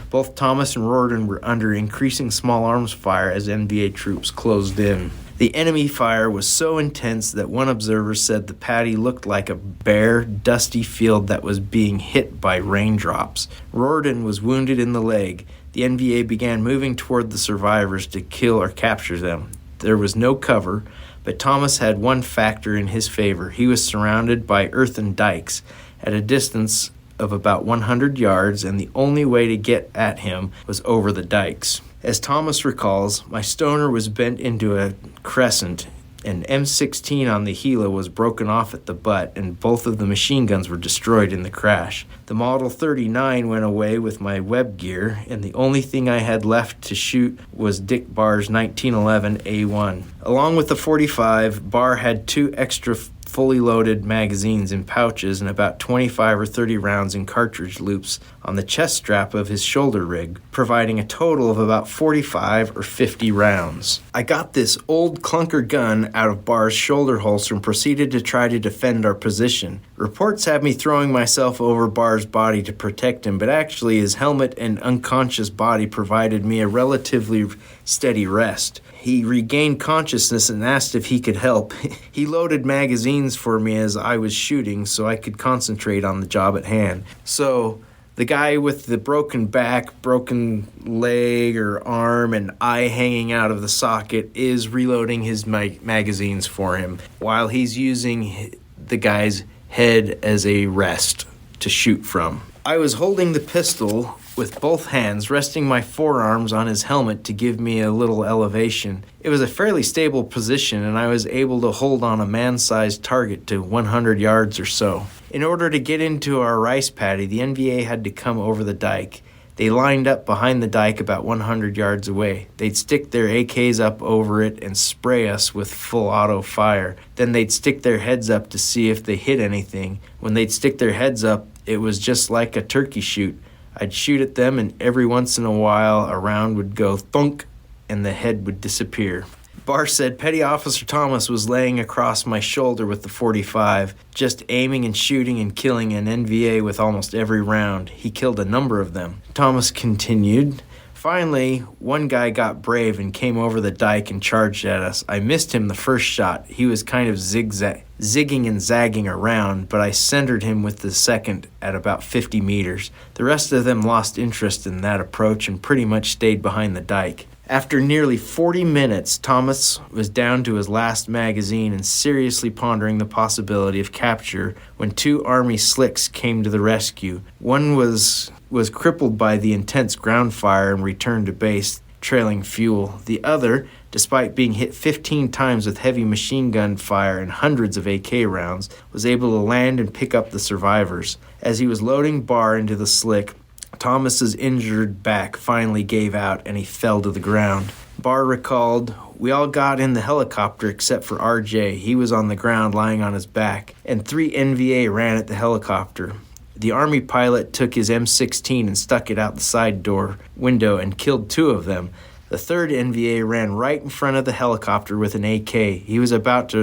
Both Thomas and Riordan were under increasing small arms fire as NVA troops closed in. The enemy fire was so intense that one observer said the paddy looked like a bare, dusty field that was being hit by raindrops. Riordan was wounded in the leg. The NVA began moving toward the survivors to kill or capture them. There was no cover, but Thomas had one factor in his favor. He was surrounded by earthen dikes at a distance of about 100 yards, and the only way to get at him was over the dikes. As Thomas recalls, my Stoner was bent into a crescent An M16 on the Gila was broken off at the butt, and both of the machine guns were destroyed in the crash. The Model 39 went away with my web gear, and the only thing I had left to shoot was Dick Barr's 1911 A1. Along with the 45, Barr had 2 extra fully loaded magazines in pouches and about 25 or 30 rounds in cartridge loops on the chest strap of his shoulder rig, providing a total of about 45 or 50 rounds. I got this old clunker gun out of Barr's shoulder holster and proceeded to try to defend our position. Reports have me throwing myself over Barr's body to protect him, but actually his helmet and unconscious body provided me a relatively steady rest. He regained consciousness and asked if he could help. He loaded magazines for me as I was shooting so I could concentrate on the job at hand. So the guy with the broken back, broken leg or arm, and eye hanging out of the socket is reloading his magazines for him while he's using the guy's head as a rest to shoot from. I was holding the pistol with both hands, resting my forearms on his helmet to give me a little elevation. It was a fairly stable position, and I was able to hold on a man-sized target to 100 yards or so. In order to get into our rice paddy, the NVA had to come over the dike. They lined up behind the dike about 100 yards away. They'd stick their AKs up over it and spray us with full auto fire. Then they'd stick their heads up to see if they hit anything. When they'd stick their heads up, it was just like a turkey shoot. I'd shoot at them, and every once in a while a round would go thunk, and the head would disappear. Barr said Petty Officer Thomas was laying across my shoulder with the 45, just aiming and shooting and killing an NVA with almost every round. He killed a number of them. Thomas continued, Finally, one guy got brave and came over the dike and charged at us. I missed him the first shot. He was kind of zigging and zagging around, but I centered him with the second at about 50 meters. The rest of them lost interest in that approach and pretty much stayed behind the dike. After nearly 40 minutes, Thomas was down to his last magazine and seriously pondering the possibility of capture when 2 Army slicks came to the rescue. One was crippled by the intense ground fire and returned to base, trailing fuel. The other, despite being hit 15 times with heavy machine gun fire and hundreds of AK rounds, was able to land and pick up the survivors. As he was loading Barr into the slick, Thomas's injured back finally gave out and he fell to the ground. Barr recalled, We all got in the helicopter except for RJ. He was on the ground lying on his back, and 3 NVA ran at the helicopter. The Army pilot took his M16 and stuck it out the side door window and killed 2 of them. The 3rd NVA ran right in front of the helicopter with an AK. He was about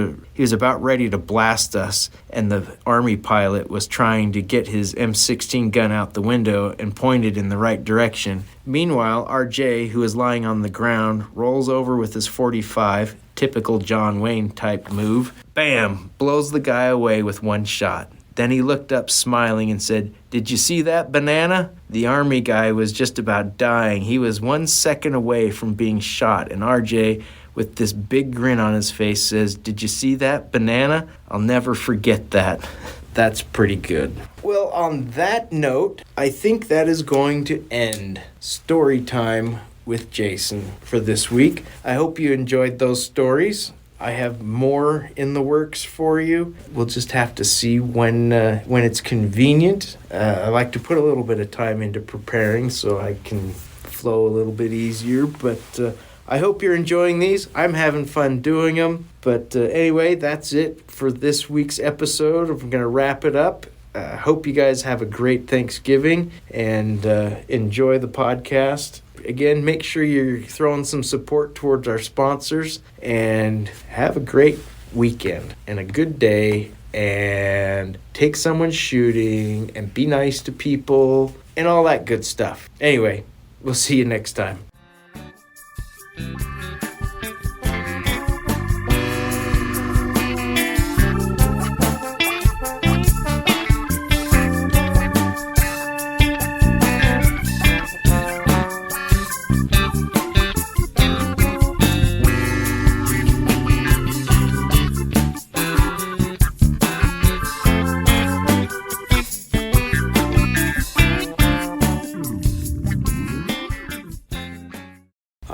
ready to blast us, and the Army pilot was trying to get his M16 gun out the window and pointed in the right direction. Meanwhile, RJ, who was lying on the ground, rolls over with his 45, typical John Wayne type move. Bam! Blows the guy away with 1 shot. Then he looked up smiling and said, Did you see that banana? The Army guy was just about dying. He was 1 second away from being shot, and RJ, with this big grin on his face, says, Did you see that banana? I'll never forget that. That's pretty good. Well, on that note, I think that is going to end Storytime with Jason for this week. I hope you enjoyed those stories. I have more in the works for you. We'll just have to see when it's convenient. I like to put a little bit of time into preparing so I can flow a little bit easier. But I hope you're enjoying these. I'm having fun doing them. But anyway, that's it for this week's episode. I'm going to wrap it up. I hope you guys have a great Thanksgiving and enjoy the podcast. Again, make sure you're throwing some support towards our sponsors, and have a great weekend and a good day, and take someone shooting and be nice to people and all that good stuff. Anyway, we'll see you next time.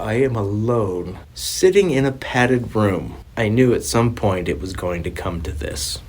I am alone, sitting in a padded room. I knew at some point it was going to come to this.